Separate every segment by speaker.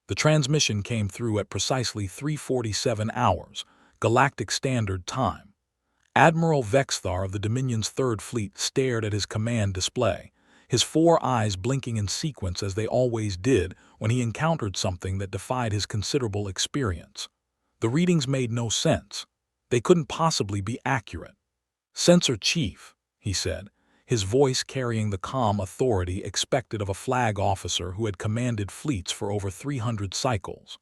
Speaker 1: The transmission came through at precisely 3:47 hours, Galactic Standard Time. Admiral Vexthar of the Dominion's Third Fleet stared at his command display, his four eyes blinking in sequence as they always did when he encountered something that defied his considerable experience. The readings made no sense. They couldn't possibly be accurate. "Sensor Chief," he said, his voice carrying the calm authority expected of a flag officer who had commanded fleets for over 300 cycles.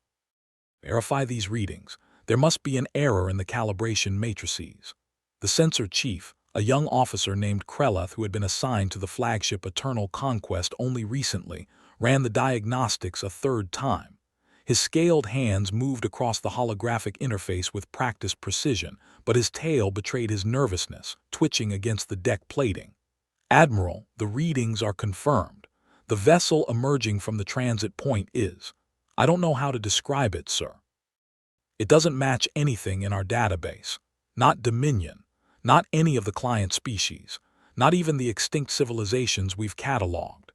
Speaker 1: "Verify these readings. There must be an error in the calibration matrices." The Sensor Chief, a young officer named Kreleth who had been assigned to the flagship Eternal Conquest only recently, ran the diagnostics a third time. His scaled hands moved across the holographic interface with practiced precision, but his tail betrayed his nervousness, twitching against the deck plating. "Admiral, the readings are confirmed. The vessel emerging from the transit point is— I don't know how to describe it, sir. It doesn't match anything in our database. Not Dominion, not any of the client species, not even the extinct civilizations we've cataloged."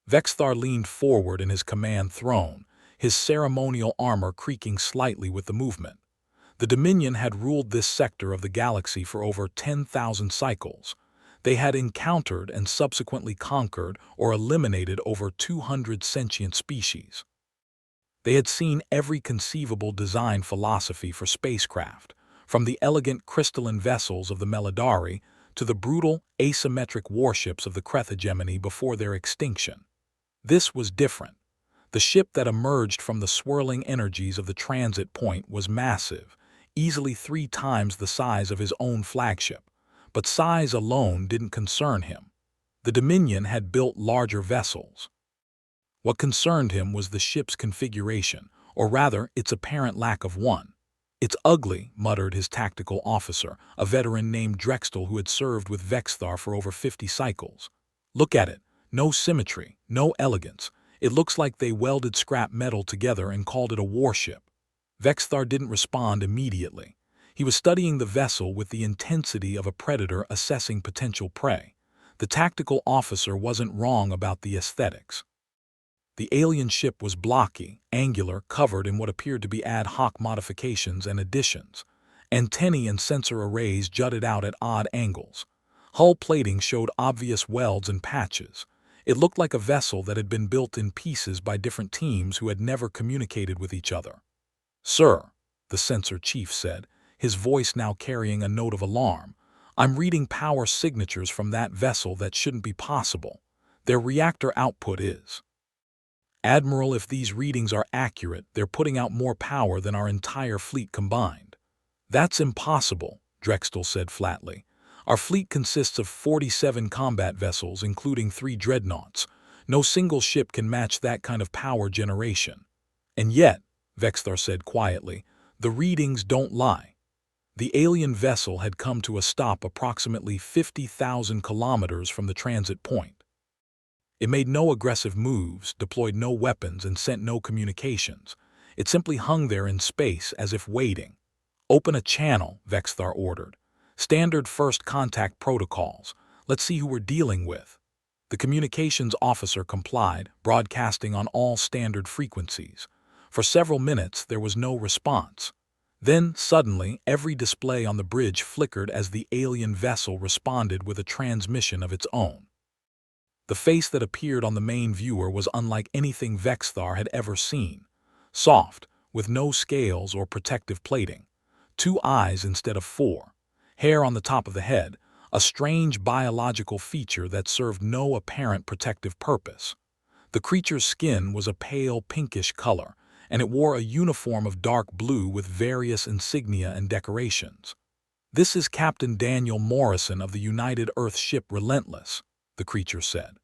Speaker 1: Vexthar leaned forward in his command throne, his ceremonial armor creaking slightly with the movement. The Dominion had ruled this sector of the galaxy for over 10,000 cycles. They had encountered and subsequently conquered or eliminated over 200 sentient species. They had seen every conceivable design philosophy for spacecraft, from the elegant crystalline vessels of the Melodari to the brutal, asymmetric warships of the Creth-hegemony before their extinction. This was different. The ship that emerged from the swirling energies of the transit point was massive, easily 3 times the size of his own flagship. But size alone didn't concern him. The Dominion had built larger vessels. What concerned him was the ship's configuration, or rather, its apparent lack of one. "It's ugly," muttered his tactical officer, a veteran named Drextel who had served with Vexthar for over 50 cycles. "Look at it. No symmetry, no elegance. It looks like they welded scrap metal together and called it a warship." Vexthar didn't respond immediately. He was studying the vessel with the intensity of a predator assessing potential prey. The tactical officer wasn't wrong about the aesthetics. The alien ship was blocky, angular, covered in what appeared to be ad hoc modifications and additions. Antennae and sensor arrays jutted out at odd angles. Hull plating showed obvious welds and patches. It looked like a vessel that had been built in pieces by different teams who had never communicated with each other. "Sir," the Sensor Chief said, his voice now carrying a note of alarm, "I'm reading power signatures from that vessel that shouldn't be possible. Their reactor output is—" "Admiral, if these readings are accurate, they're putting out more power than our entire fleet combined." "That's impossible," Drextel said flatly. "Our fleet consists of 47 combat vessels, including 3 dreadnoughts. No single ship can match that kind of power generation." "And yet," Vexthar said quietly, "the readings don't lie." The alien vessel had come to a stop approximately 50,000 kilometers from the transit point. It made no aggressive moves, deployed no weapons, and sent no communications. It simply hung there in space as if waiting. "Open a channel," Vexthar ordered. "Standard first contact protocols. Let's see who we're dealing with." The communications officer complied, broadcasting on all standard frequencies. For several minutes there was no response. Then, suddenly, every display on the bridge flickered as the alien vessel responded with a transmission of its own. The face that appeared on the main viewer was unlike anything Vexthar had ever seen. Soft, with no scales or protective plating. 2 eyes instead of 4. Hair on the top of the head, a strange biological feature that served no apparent protective purpose. The creature's skin was a pale pinkish color, and it wore a uniform of dark blue with various insignia and decorations. "This is Captain Daniel Morrison of the United Earth ship Relentless," the creature said.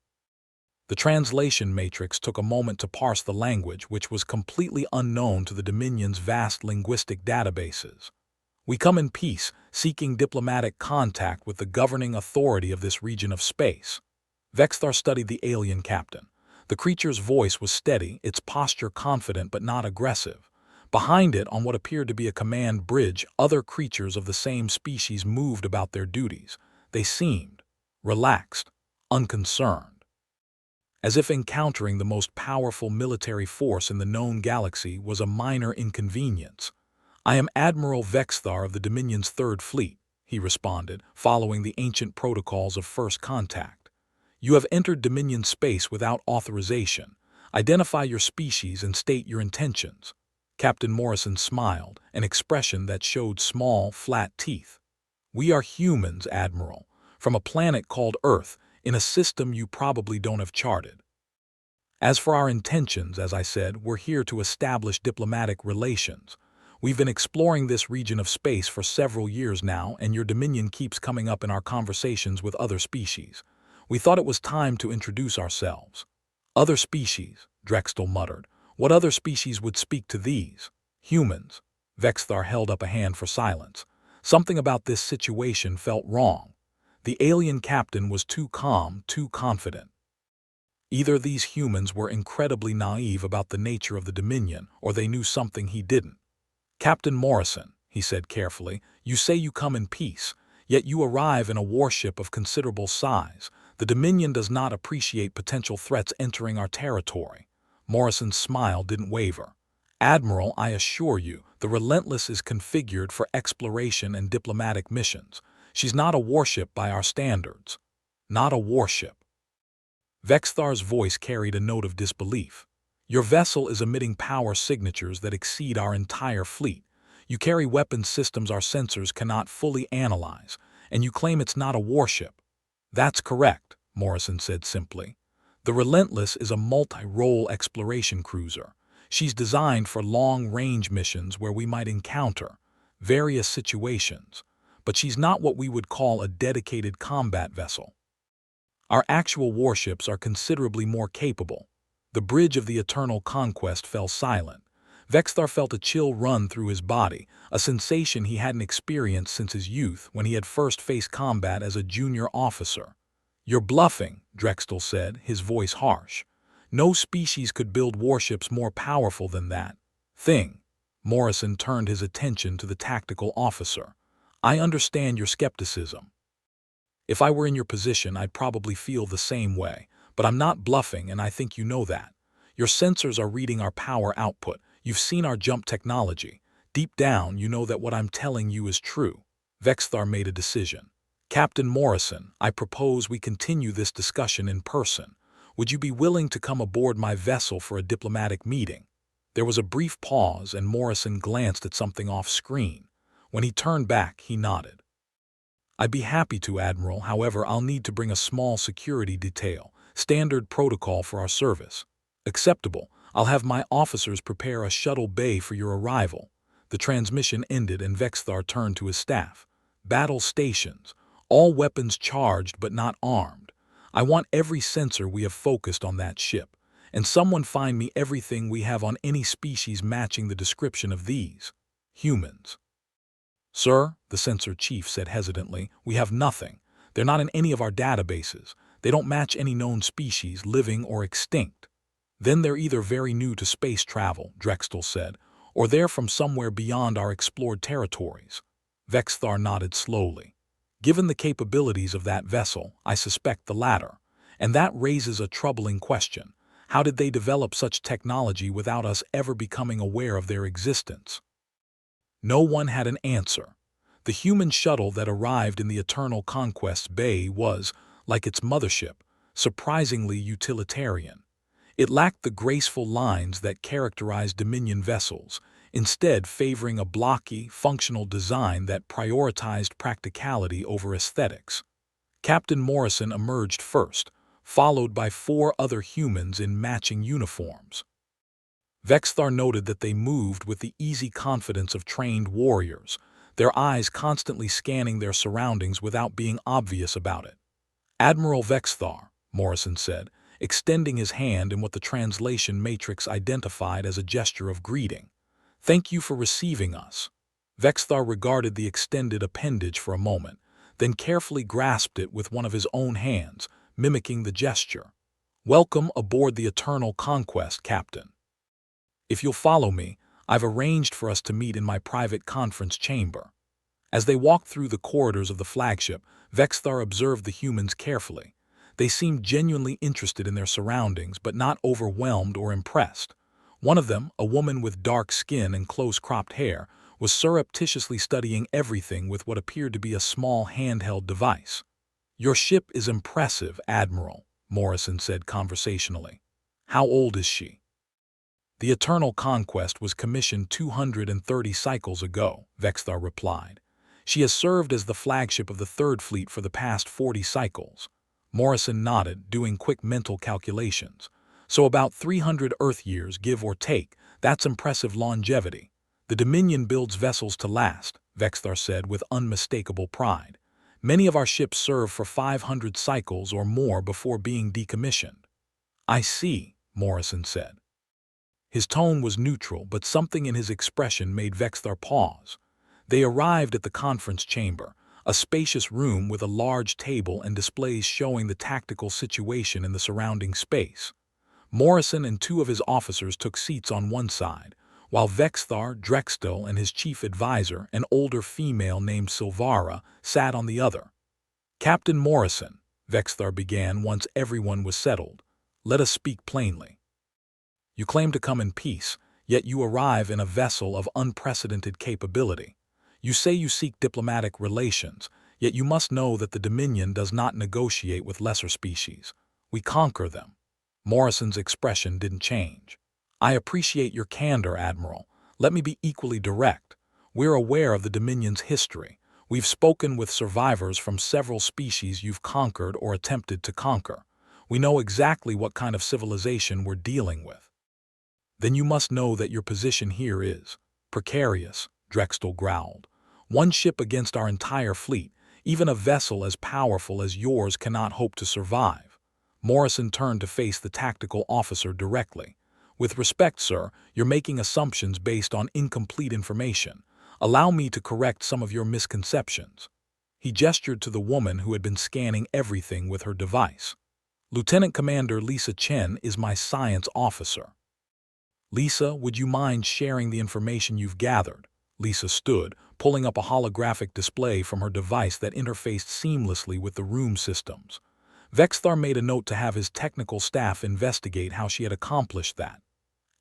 Speaker 1: The translation matrix took a moment to parse the language, which was completely unknown to the Dominion's vast linguistic databases. "We come in peace, seeking diplomatic contact with the governing authority of this region of space." Vexthar studied the alien captain. The creature's voice was steady, its posture confident but not aggressive. Behind it, on what appeared to be a command bridge, other creatures of the same species moved about their duties. They seemed relaxed, unconcerned. as if encountering the most powerful military force in the known galaxy was a minor inconvenience. "I am Admiral Vexthar of the Dominion's Third Fleet," he responded, following the ancient protocols of first contact. "You have entered Dominion space without authorization. Identify your species and state your intentions." Captain Morrison smiled, an expression that showed small, flat teeth. "We are humans, Admiral, from a planet called Earth, in a system you probably don't have charted. As for our intentions, as I said, we're here to establish diplomatic relations. We've been exploring this region of space for several years now, and your Dominion keeps coming up in our conversations with other species. We thought it was time to introduce ourselves." "Other species," Drexel muttered. "What other species would speak to these?" "Humans." Vexthar held up a hand for silence. Something about this situation felt wrong. The alien captain was too calm, too confident. Either these humans were incredibly naive about the nature of the Dominion, or they knew something he didn't. "Captain Morrison," he said carefully, "you say you come in peace, yet you arrive in a warship of considerable size. The Dominion does not appreciate potential threats entering our territory." Morrison's smile didn't waver. "Admiral, I assure you, the Relentless is configured for exploration and diplomatic missions. She's not a warship by our standards." "Not a warship." Vexthar's voice carried a note of disbelief. "Your vessel is emitting power signatures that exceed our entire fleet. You carry weapons systems our sensors cannot fully analyze, and you claim it's not a warship." "That's correct," Morrison said simply. "The Relentless is a multi-role exploration cruiser. She's designed for long-range missions where we might encounter various situations, but she's not what we would call a dedicated combat vessel. Our actual warships are considerably more capable." The bridge of the Eternal Conquest fell silent. Vexthar felt a chill run through his body, a sensation he hadn't experienced since his youth when he had first faced combat as a junior officer. "You're bluffing," Drexel said, his voice harsh. "No species could build warships more powerful than that thing." Morrison turned his attention to the tactical officer. "I understand your skepticism. If I were in your position, I'd probably feel the same way, but I'm not bluffing, and I think you know that. Your sensors are reading our power output. You've seen our jump technology. Deep down, you know that what I'm telling you is true." Vexthar made a decision. "Captain Morrison, I propose we continue this discussion in person. Would you be willing to come aboard my vessel for a diplomatic meeting?" There was a brief pause, and Morrison glanced at something off-screen. When he turned back, he nodded. "I'd be happy to, Admiral. However, I'll need to bring a small security detail, standard protocol for our service." "Acceptable. I'll have my officers prepare a shuttle bay for your arrival." The transmission ended, and Vexthar turned to his staff. "Battle stations. All weapons charged but not armed. I want every sensor we have focused on that ship. And someone find me everything we have on any species matching the description of these humans." "Sir," the sensor chief said hesitantly, "we have nothing. They're not in any of our databases. They don't match any known species, living or extinct." "Then they're either very new to space travel," Drexel said, "or they're from somewhere beyond our explored territories." Vexthar nodded slowly. "Given the capabilities of that vessel, I suspect the latter. And that raises a troubling question. How did they develop such technology without us ever becoming aware of their existence?" No one had an answer. The human shuttle that arrived in the Eternal Conquest Bay was, like its mothership, surprisingly utilitarian. It lacked the graceful lines that characterize Dominion vessels, instead favoring a blocky, functional design that prioritized practicality over aesthetics. Captain Morrison emerged first, followed by 4 other humans in matching uniforms. Vexthar noted that they moved with the easy confidence of trained warriors, their eyes constantly scanning their surroundings without being obvious about it. "Admiral Vexthar," Morrison said, extending his hand in what the translation matrix identified as a gesture of greeting. "Thank you for receiving us." Vexthar regarded the extended appendage for a moment, then carefully grasped it with one of his own hands, mimicking the gesture. "Welcome aboard the Eternal Conquest, Captain. If you'll follow me, I've arranged for us to meet in my private conference chamber." As they walked through the corridors of the flagship, Vexthar observed the humans carefully. They seemed genuinely interested in their surroundings, but not overwhelmed or impressed. One of them, a woman with dark skin and close-cropped hair, was surreptitiously studying everything with what appeared to be a small handheld device. "Your ship is impressive, Admiral," Morrison said conversationally. "How old is she?" "The Eternal Conquest was commissioned 230 cycles ago," Vexthar replied. "She has served as the flagship of the Third Fleet for the past 40 cycles." Morrison nodded, doing quick mental calculations. "So about 300 Earth years, give or take. That's impressive longevity." "The Dominion builds vessels to last," Vexthar said with unmistakable pride. "Many of our ships serve for 500 cycles or more before being decommissioned." "I see," Morrison said. His tone was neutral, but something in his expression made Vexthar pause. They arrived at the conference chamber, a spacious room with a large table and displays showing the tactical situation in the surrounding space. Morrison and two of his officers took seats on one side, while Vexthar, Drextel, and his chief advisor, an older female named Silvara, sat on the other. "Captain Morrison," Vexthar began once everyone was settled, "let us speak plainly. You claim to come in peace, yet you arrive in a vessel of unprecedented capability. You say you seek diplomatic relations, yet you must know that the Dominion does not negotiate with lesser species. We conquer them." Morrison's expression didn't change. "I appreciate your candor, Admiral. Let me be equally direct. We're aware of the Dominion's history. We've spoken with survivors from several species you've conquered or attempted to conquer. We know exactly what kind of civilization we're dealing with." "Then you must know that your position here is precarious," Drextel growled. "One ship against our entire fleet, even a vessel as powerful as yours cannot hope to survive." Morrison turned to face the tactical officer directly. "With respect, sir, you're making assumptions based on incomplete information. Allow me to correct some of your misconceptions." He gestured to the woman who had been scanning everything with her device. "Lieutenant Commander Lisa Chen is my science officer." "Lisa, would you mind sharing the information you've gathered?" Lisa stood, pulling up a holographic display from her device that interfaced seamlessly with the room systems. Vexthar made a note to have his technical staff investigate how she had accomplished that.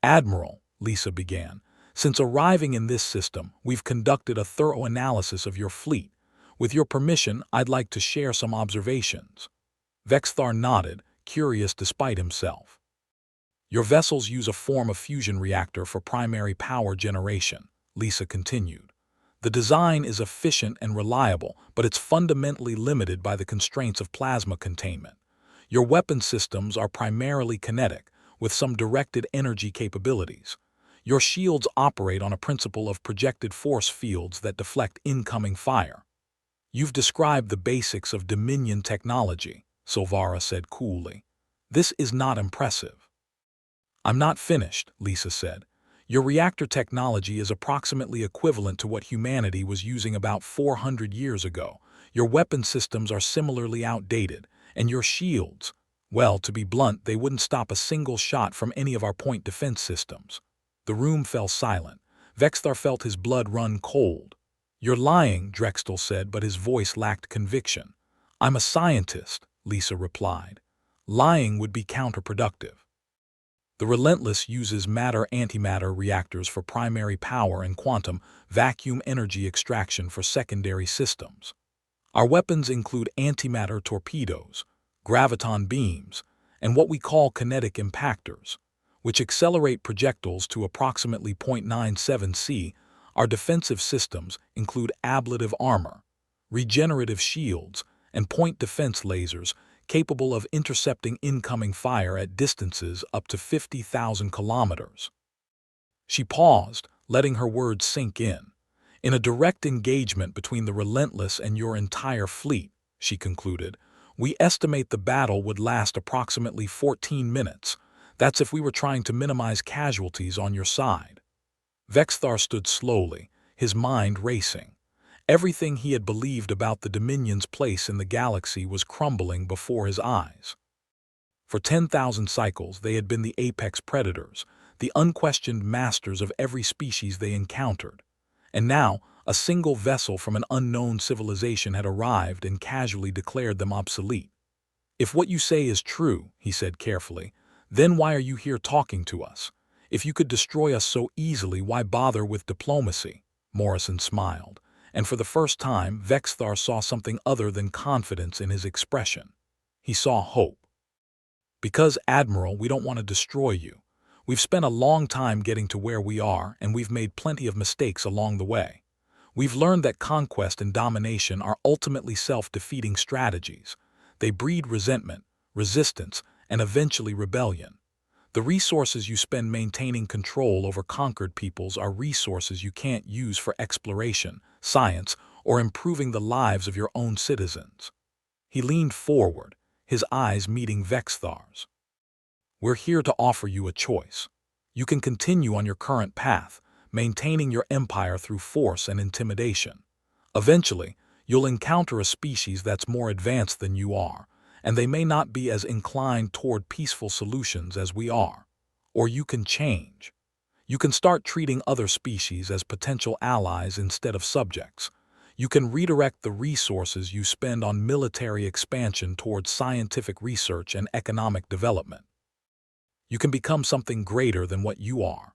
Speaker 1: "Admiral," Lisa began, "since arriving in this system, we've conducted a thorough analysis of your fleet. With your permission, I'd like to share some observations." Vexthar nodded, curious despite himself. "Your vessels use a form of fusion reactor for primary power generation," Lisa continued. "The design is efficient and reliable, but it's fundamentally limited by the constraints of plasma containment. Your weapon systems are primarily kinetic, with some directed energy capabilities. Your shields operate on a principle of projected force fields that deflect incoming fire." "You've described the basics of Dominion technology," Silvara said coolly. "This is not impressive." "I'm not finished," Lisa said. "Your reactor technology is approximately equivalent to what humanity was using about 400 years ago. Your weapon systems are similarly outdated, and your shields, well, to be blunt, they wouldn't stop a single shot from any of our point defense systems." The room fell silent. Vexthar felt his blood run cold. "You're lying," Drextel said, but his voice lacked conviction. "I'm a scientist," Lisa replied. "Lying would be counterproductive. The Relentless uses matter-antimatter reactors for primary power and quantum vacuum energy extraction for secondary systems. Our weapons include antimatter torpedoes, graviton beams, and what we call kinetic impactors, which accelerate projectiles to approximately 0.97 c. Our defensive systems include ablative armor, regenerative shields, and point defense lasers capable of intercepting incoming fire at distances up to 50,000 kilometers. She paused, letting her words sink in. "In a direct engagement between the Relentless and your entire fleet," she concluded, "we estimate the battle would last approximately 14 minutes. That's if we were trying to minimize casualties on your side." Vexthar stood slowly, his mind racing. Everything he had believed about the Dominion's place in the galaxy was crumbling before his eyes. For 10,000 cycles they had been the apex predators, the unquestioned masters of every species they encountered. And now, a single vessel from an unknown civilization had arrived and casually declared them obsolete. If what you say is true, he said carefully, then why are you here talking to us? If you could destroy us so easily, why bother with diplomacy? Morrison smiled, and for the first time, Vexthar saw something other than confidence in his expression. He saw hope. Because, Admiral, we don't want to destroy you. We've spent a long time getting to where we are, and we've made plenty of mistakes along the way. We've learned that conquest and domination are ultimately self-defeating strategies. They breed resentment, resistance, and eventually rebellion. The resources you spend maintaining control over conquered peoples are resources you can't use for exploration, science, or improving the lives of your own citizens. He leaned forward, his eyes meeting Vexthar's. We're here to offer you a choice. You can continue on your current path, maintaining your empire through force and intimidation. Eventually, you'll encounter a species that's more advanced than you are, and they may not be as inclined toward peaceful solutions as we are. Or you can change. You can start treating other species as potential allies instead of subjects. You can redirect the resources you spend on military expansion towards scientific research and economic development. You can become something greater than what you are.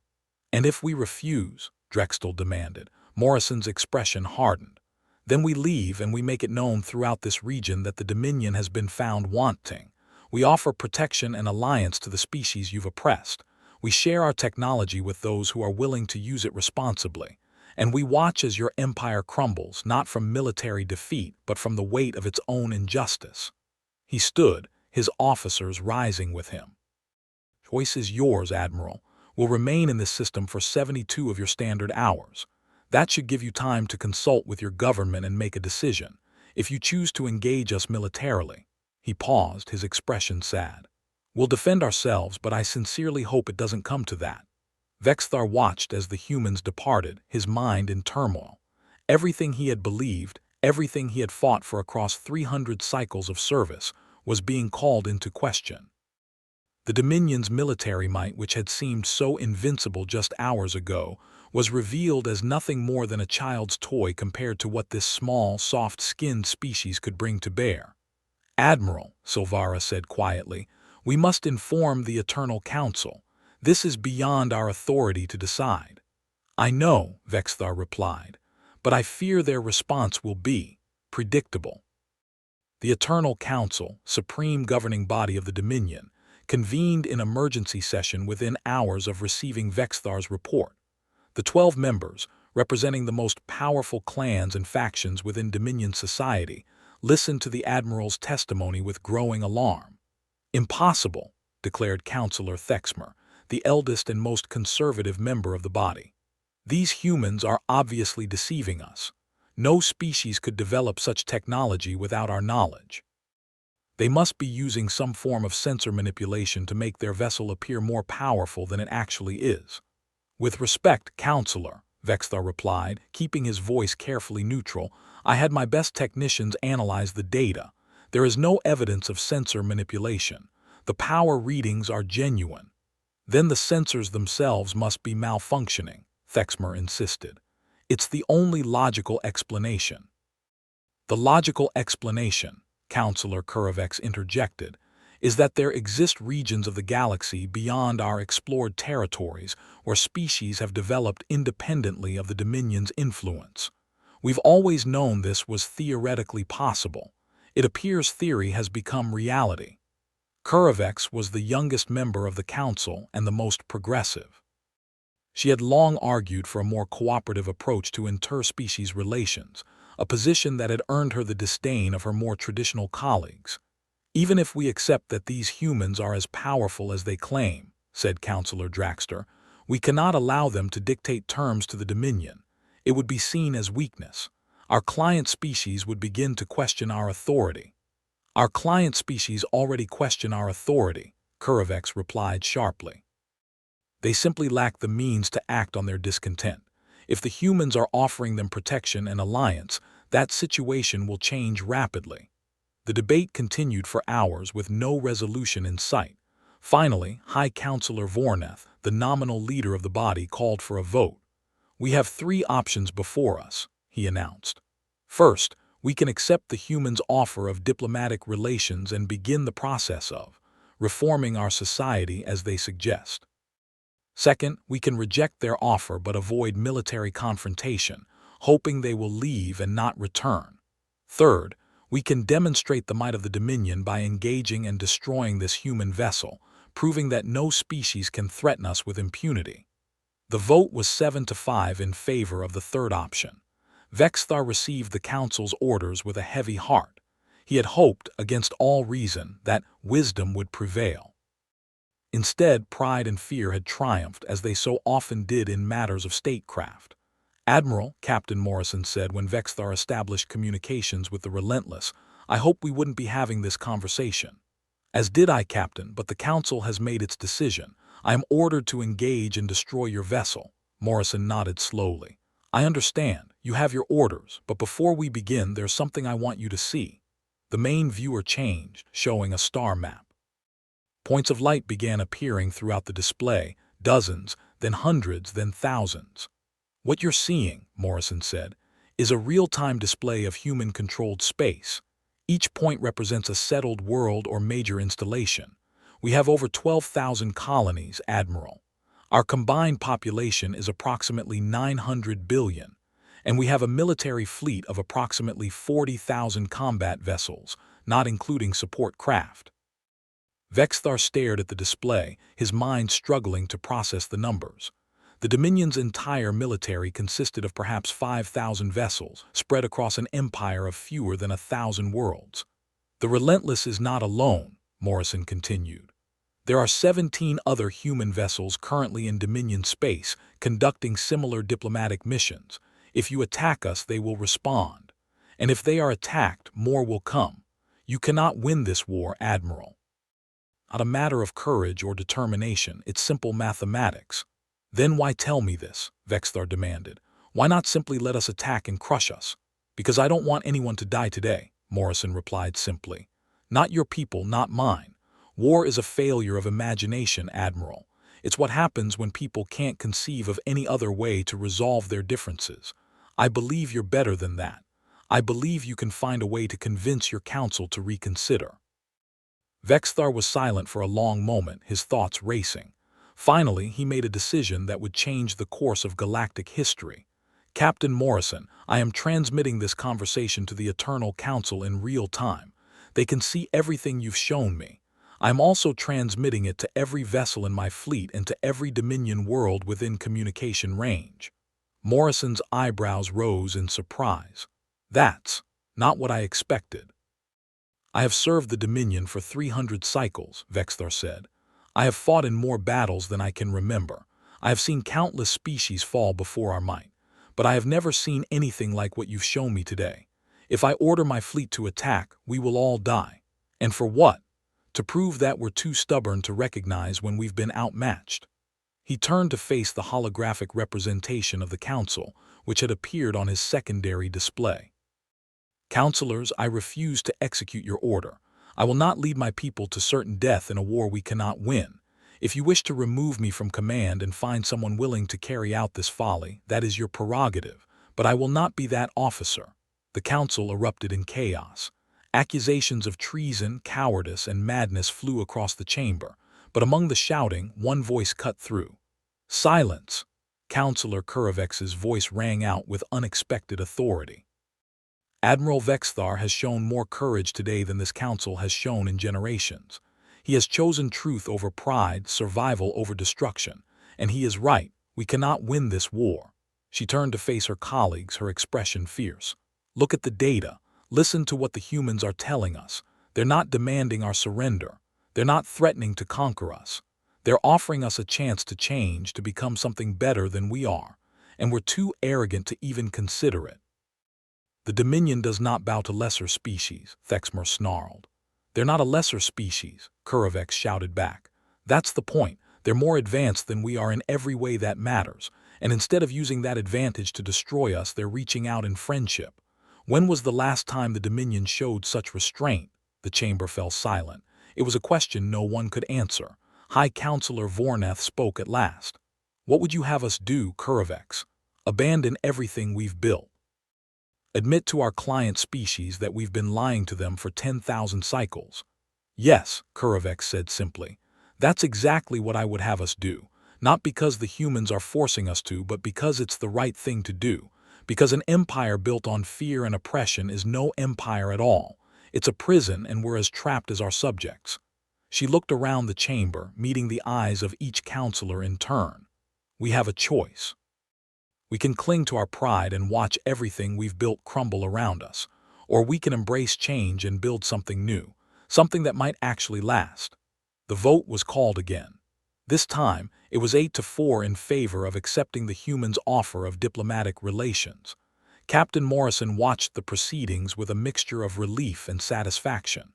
Speaker 1: And if we refuse, Drexel demanded, Morrison's expression hardened. Then we leave and we make it known throughout this region that the Dominion has been found wanting. We offer protection and alliance to the species you've oppressed. We share our technology with those who are willing to use it responsibly. And we watch as your empire crumbles, not from military defeat, but from the weight of its own injustice. He stood, his officers rising with him. Choice is yours, Admiral. We'll remain in this system for 72 of your standard hours. That should give you time to consult with your government and make a decision. If you choose to engage us militarily, he paused, his expression sad. We'll defend ourselves, but I sincerely hope it doesn't come to that. Vexthar watched as the humans departed, his mind in turmoil. Everything he had believed, everything he had fought for across 300 cycles of service, was being called into question. The Dominion's military might, which had seemed so invincible just hours ago, was revealed as nothing more than a child's toy compared to what this small, soft-skinned species could bring to bear. Admiral, Silvara said quietly, we must inform the Eternal Council. This is beyond our authority to decide. I know, Vexthar replied, but I fear their response will be predictable. The Eternal Council, supreme governing body of the Dominion, convened in emergency session within hours of receiving Vexthar's report. The 12 members, representing the most powerful clans and factions within Dominion society, listened to the Admiral's testimony with growing alarm. Impossible, declared Councillor Thexmer, the eldest and most conservative member of the body. These humans are obviously deceiving us. No species could develop such technology without our knowledge. They must be using some form of sensor manipulation to make their vessel appear more powerful than it actually is. With respect, Counselor, Vexthar replied, keeping his voice carefully neutral, I had my best technicians analyze the data. There is no evidence of sensor manipulation. The power readings are genuine. Then the sensors themselves must be malfunctioning, Thexmer insisted. It's the only logical explanation. The logical explanation, Counselor Kurovex interjected, is that there exist regions of the galaxy beyond our explored territories where species have developed independently of the Dominion's influence. We've always known this was theoretically possible. It appears theory has become reality. Kurovex was the youngest member of the Council and the most progressive. She had long argued for a more cooperative approach to interspecies relations, a position that had earned her the disdain of her more traditional colleagues. Even if we accept that these humans are as powerful as they claim, said Counselor Draxter, we cannot allow them to dictate terms to the Dominion. It would be seen as weakness. Our client species would begin to question our authority. Our client species already question our authority, Kurovex replied sharply. They simply lack the means to act on their discontent. If the humans are offering them protection and alliance, that situation will change rapidly. The debate continued for hours with no resolution in sight. Finally, High Counselor Vorneth, the nominal leader of the body, called for a vote. We have 3 options before us, he announced. First, We can accept the humans' offer of diplomatic relations and begin the process of reforming our society as they suggest. Second, we can reject their offer but avoid military confrontation, hoping they will leave and not return. Third, we can demonstrate the might of the Dominion by engaging and destroying this human vessel, proving that no species can threaten us with impunity. The vote was 7-5 in favor of the third option. Vexthar received the council's orders with a heavy heart. He had hoped, against all reason, that wisdom would prevail. Instead, pride and fear had triumphed, as they so often did in matters of statecraft. "Admiral," Captain Morrison said when Vexthar established communications with the Relentless, "I hope we wouldn't be having this conversation." "As did I, Captain, but the Council has made its decision. I am ordered to engage and destroy your vessel." Morrison nodded slowly. "I understand. You have your orders, but before we begin, there's something I want you to see." The main viewer changed, showing a star map. Points of light began appearing throughout the display, dozens, then hundreds, then thousands. "What you're seeing," Morrison said, "is a real-time display of human-controlled space. Each point represents a settled world or major installation. We have over 12,000 colonies, Admiral. Our combined population is approximately 900 billion, and we have a military fleet of approximately 40,000 combat vessels, not including support craft." Vexthar stared at the display, his mind struggling to process the numbers. The Dominion's entire military consisted of perhaps 5,000 vessels, spread across an empire of fewer than 1,000 worlds. "The Relentless is not alone," Morrison continued. "There are 17 other human vessels currently in Dominion space, conducting similar diplomatic missions. If you attack us, they will respond. And if they are attacked, more will come. You cannot win this war, Admiral. Not a matter of courage or determination, it's simple mathematics." "Then why tell me this?" Vexthar demanded. "Why not simply let us attack and crush us?" "Because I don't want anyone to die today," Morrison replied simply. "Not your people, not mine. War is a failure of imagination, Admiral. It's what happens when people can't conceive of any other way to resolve their differences. I believe you're better than that. I believe you can find a way to convince your council to reconsider." Vexthar was silent for a long moment, his thoughts racing. Finally, he made a decision that would change the course of galactic history. "Captain Morrison, I am transmitting this conversation to the Eternal Council in real time. They can see everything you've shown me. I am also transmitting it to every vessel in my fleet and to every Dominion world within communication range." Morrison's eyebrows rose in surprise. "That's not what I expected." "I have served the Dominion for 300 cycles," Vexthar said. "I have fought in more battles than I can remember. I have seen countless species fall before our might. But I have never seen anything like what you've shown me today. If I order my fleet to attack, we will all die. And for what? To prove that we're too stubborn to recognize when we've been outmatched." He turned to face the holographic representation of the Council, which had appeared on his secondary display. "Councilors, I refuse to execute your order. I will not lead my people to certain death in a war we cannot win. If you wish to remove me from command and find someone willing to carry out this folly, that is your prerogative, but I will not be that officer." The council erupted in chaos. Accusations of treason, cowardice, and madness flew across the chamber, but among the shouting, one voice cut through. "Silence!" Councillor Kurovex's voice rang out with unexpected authority. "Admiral Vexthar has shown more courage today than this council has shown in generations. He has chosen truth over pride, survival over destruction, and he is right. We cannot win this war." She turned to face her colleagues, her expression fierce. "Look at the data. Listen to what the humans are telling us. They're not demanding our surrender. They're not threatening to conquer us. They're offering us a chance to change, to become something better than we are, and we're too arrogant to even consider it." "The Dominion does not bow to lesser species," Thexmer snarled. "They're not a lesser species," Kurovex shouted back. "That's the point. They're more advanced than we are in every way that matters, and instead of using that advantage to destroy us, they're reaching out in friendship. When was the last time the Dominion showed such restraint?" The chamber fell silent. It was a question no one could answer. High Counselor Vornath spoke at last. "What would you have us do, Kurovex? Abandon everything we've built?" Admit to our client species that we've been lying to them for 10,000 cycles. Yes, Kurovex said simply. That's exactly what I would have us do. Not because the humans are forcing us to, but because it's the right thing to do. Because an empire built on fear and oppression is no empire at all. It's a prison, and we're as trapped as our subjects. She looked around the chamber, meeting the eyes of each counselor in turn. We have a choice. We can cling to our pride and watch everything we've built crumble around us, or we can embrace change and build something new, something that might actually last. The vote was called again. This time, it was 8-4 in favor of accepting the humans' offer of diplomatic relations. Captain Morrison watched the proceedings with a mixture of relief and satisfaction.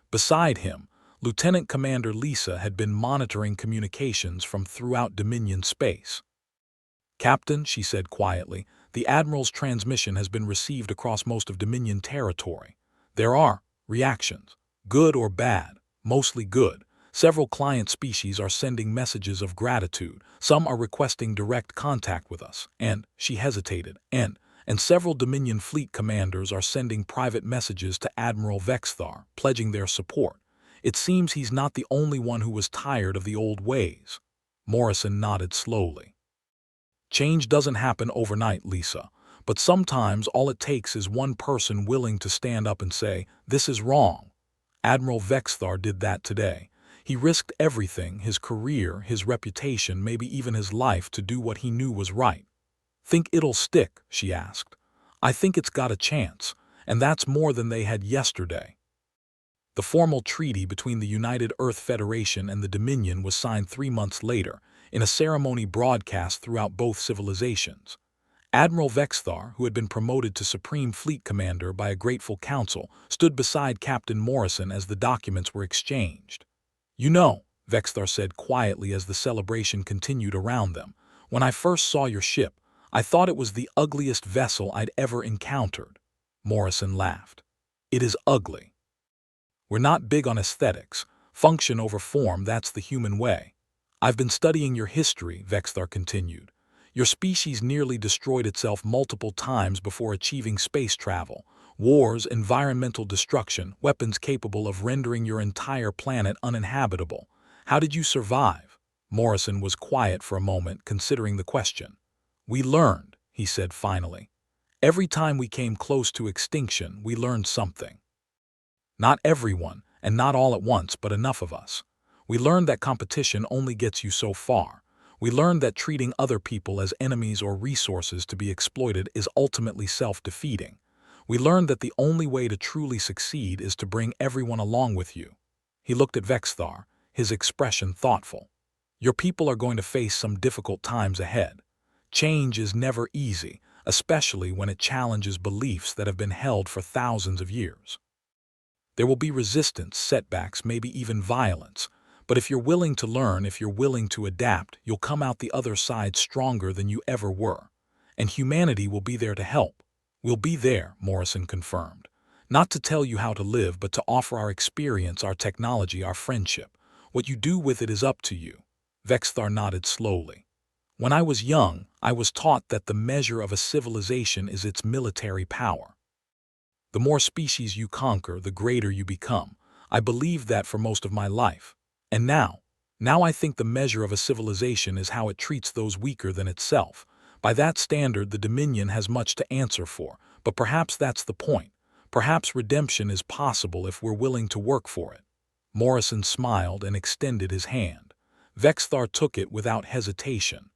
Speaker 1: Beside him, Lieutenant Commander Lisa had been monitoring communications from throughout Dominion space. "Captain," she said quietly, "the Admiral's transmission has been received across most of Dominion territory. There are reactions, good or bad, mostly good. Several client species are sending messages of gratitude, some are requesting direct contact with us, and," she hesitated, and several Dominion fleet commanders are sending private messages to Admiral Vexthar, pledging their support. It seems he's not the only one who was tired of the old ways. Morrison nodded slowly. "Change doesn't happen overnight, Lisa, but sometimes all it takes is one person willing to stand up and say, 'This is wrong.' Admiral Vexthar did that today. He risked everything, his career, his reputation, maybe even his life, to do what he knew was right." "Think it'll stick?" she asked. "I think it's got a chance, and that's more than they had yesterday." The formal treaty between the United Earth Federation and the Dominion was signed 3 months later, in a ceremony broadcast throughout both civilizations. Admiral Vexthar, who had been promoted to Supreme Fleet Commander by a grateful council, stood beside Captain Morrison as the documents were exchanged. "You know," Vexthar said quietly as the celebration continued around them, "when I first saw your ship, I thought it was the ugliest vessel I'd ever encountered." Morrison laughed. "It is ugly. We're not big on aesthetics. Function over form, that's the human way. I've been studying your history," Vexthar continued. "Your species nearly destroyed itself multiple times before achieving space travel. Wars, environmental destruction, weapons capable of rendering your entire planet uninhabitable. How did you survive?" Morrison was quiet for a moment, considering the question. "We learned," he said finally. "Every time we came close to extinction, we learned something. Not everyone, and not all at once, but enough of us. We learned that competition only gets you so far. We learned that treating other people as enemies or resources to be exploited is ultimately self-defeating. We learned that the only way to truly succeed is to bring everyone along with you." He looked at Vexthar, his expression thoughtful. "Your people are going to face some difficult times ahead. Change is never easy, especially when it challenges beliefs that have been held for thousands of years. There will be resistance, setbacks, maybe even violence. But if you're willing to learn, if you're willing to adapt, you'll come out the other side stronger than you ever were. And humanity will be there to help." "We'll be there," Morrison confirmed. "Not to tell you how to live, but to offer our experience, our technology, our friendship. What you do with it is up to you." Vexthar nodded slowly. "When I was young, I was taught that the measure of a civilization is its military power. The more species you conquer, the greater you become. I believed that for most of my life. And now I think the measure of a civilization is how it treats those weaker than itself. By that standard, the Dominion has much to answer for, but perhaps that's the point. Perhaps redemption is possible if we're willing to work for it." Morrison smiled and extended his hand. Vexthar took it without hesitation.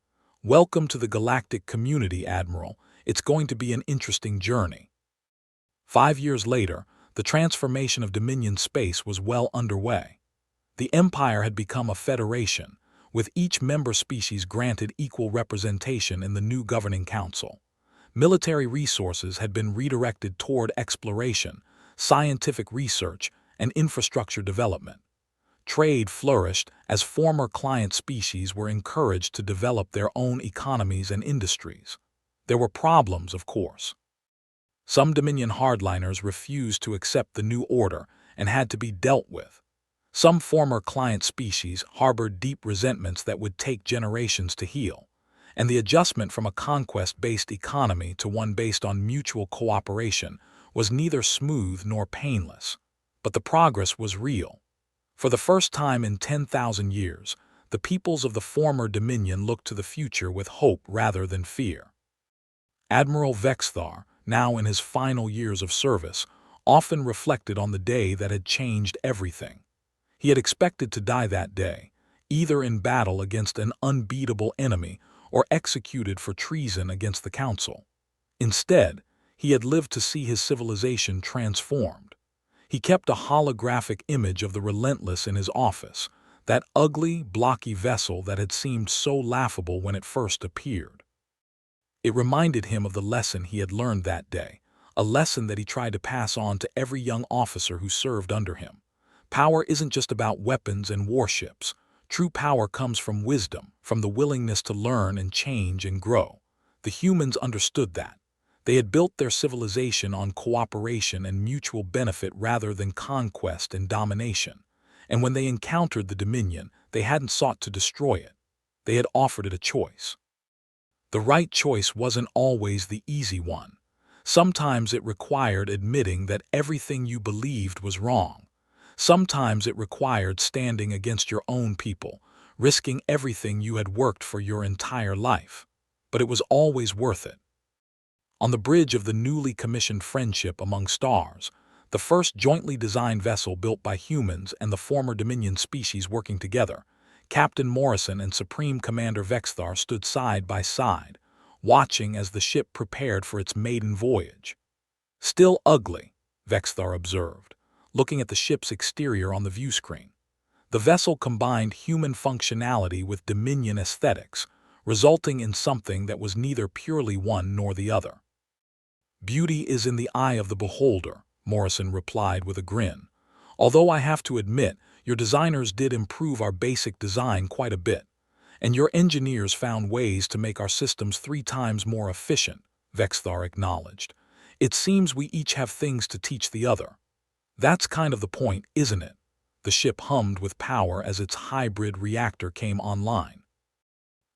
Speaker 1: "Welcome to the galactic community, Admiral. It's going to be an interesting journey." 5 years later, the transformation of Dominion space was well underway. The Empire had become a federation, with each member species granted equal representation in the new governing council. Military resources had been redirected toward exploration, scientific research, and infrastructure development. Trade flourished as former client species were encouraged to develop their own economies and industries. There were problems, of course. Some Dominion hardliners refused to accept the new order and had to be dealt with. Some former client species harbored deep resentments that would take generations to heal. and the adjustment from a conquest-based economy to one based on mutual cooperation was neither smooth nor painless. But the progress was real. For the first time in 10,000 years, the peoples of the former Dominion looked to the future with hope rather than fear. Admiral Vexthar, now in his final years of service, often reflected on the day that had changed everything. He had expected to die that day, either in battle against an unbeatable enemy or executed for treason against the council. Instead, he had lived to see his civilization transformed. He kept a holographic image of the Relentless in his office, that ugly, blocky vessel that had seemed so laughable when it first appeared. It reminded him of the lesson he had learned that day, a lesson that he tried to pass on to every young officer who served under him. Power isn't just about weapons and warships. True power comes from wisdom, from the willingness to learn and change and grow. The humans understood that. They had built their civilization on cooperation and mutual benefit rather than conquest and domination. And when they encountered the Dominion, they hadn't sought to destroy it. They had offered it a choice. The right choice wasn't always the easy one. Sometimes it required admitting that everything you believed was wrong. Sometimes it required standing against your own people, risking everything you had worked for your entire life. But it was always worth it. On the bridge of the newly commissioned Friendship Among Stars, the first jointly designed vessel built by humans and the former Dominion species working together, Captain Morrison and Supreme Commander Vexthar stood side by side, watching as the ship prepared for its maiden voyage. "Still ugly," Vexthar observed, looking at the ship's exterior on the view screen. The vessel combined human functionality with Dominion aesthetics, resulting in something that was neither purely one nor the other. "Beauty is in the eye of the beholder," Morrison replied with a grin. "Although I have to admit, your designers did improve our basic design quite a bit, and your engineers found ways to make our systems 3 times more efficient," Vexthar acknowledged. "It seems we each have things to teach the other." "That's kind of the point, isn't it?" The ship hummed with power as its hybrid reactor came online.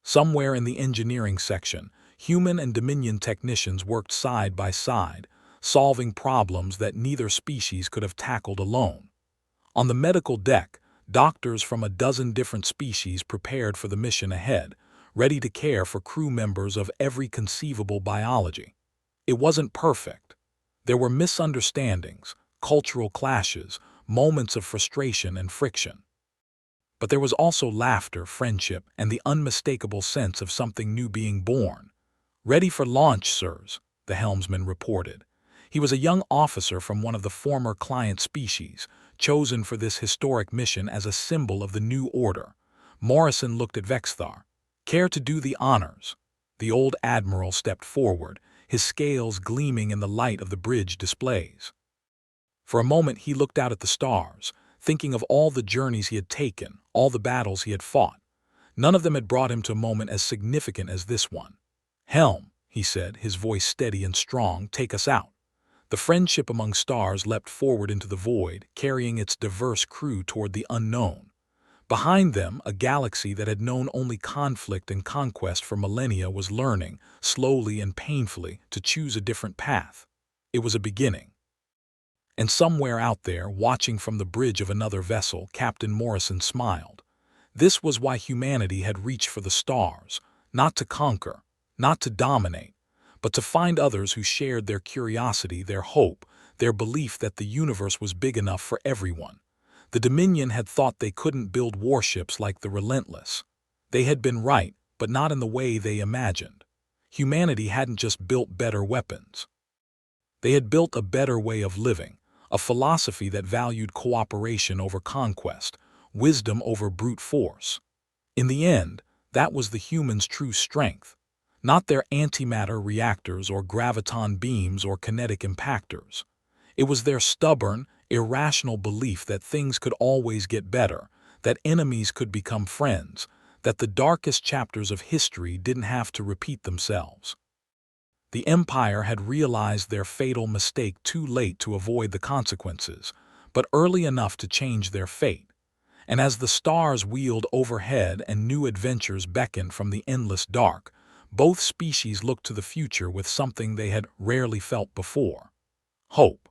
Speaker 1: Somewhere in the engineering section, human and Dominion technicians worked side by side, solving problems that neither species could have tackled alone. On the medical deck, doctors from a dozen different species prepared for the mission ahead, ready to care for crew members of every conceivable biology. It wasn't perfect. There were misunderstandings, cultural clashes, moments of frustration and friction. But there was also laughter, friendship, and the unmistakable sense of something new being born. "Ready for launch, sirs," the helmsman reported. He was a young officer from one of the former client species, chosen for this historic mission as a symbol of the new order. Morrison looked at Vexthar. "Care to do the honors?" The old admiral stepped forward, his scales gleaming in the light of the bridge displays. For a moment he looked out at the stars, thinking of all the journeys he had taken, all the battles he had fought. None of them had brought him to a moment as significant as this one. "Helm," he said, his voice steady and strong, "take us out." The Friendship Among Stars leapt forward into the void, carrying its diverse crew toward the unknown. Behind them, a galaxy that had known only conflict and conquest for millennia was learning, slowly and painfully, to choose a different path. It was a beginning. And somewhere out there, watching from the bridge of another vessel, Captain Morrison smiled. This was why humanity had reached for the stars, not to conquer, not to dominate, but to find others who shared their curiosity, their hope, their belief that the universe was big enough for everyone. The Dominion had thought they couldn't build warships like the Relentless. They had been right, but not in the way they imagined. Humanity hadn't just built better weapons. They had built a better way of living, a philosophy that valued cooperation over conquest, wisdom over brute force. In the end, that was the humans' true strength, not their antimatter reactors or graviton beams or kinetic impactors. It was their stubborn, irrational belief that things could always get better, that enemies could become friends, that the darkest chapters of history didn't have to repeat themselves. The Empire had realized their fatal mistake too late to avoid the consequences, but early enough to change their fate. And as the stars wheeled overhead and new adventures beckoned from the endless dark, Both species looked to the future with something they had rarely felt before: hope.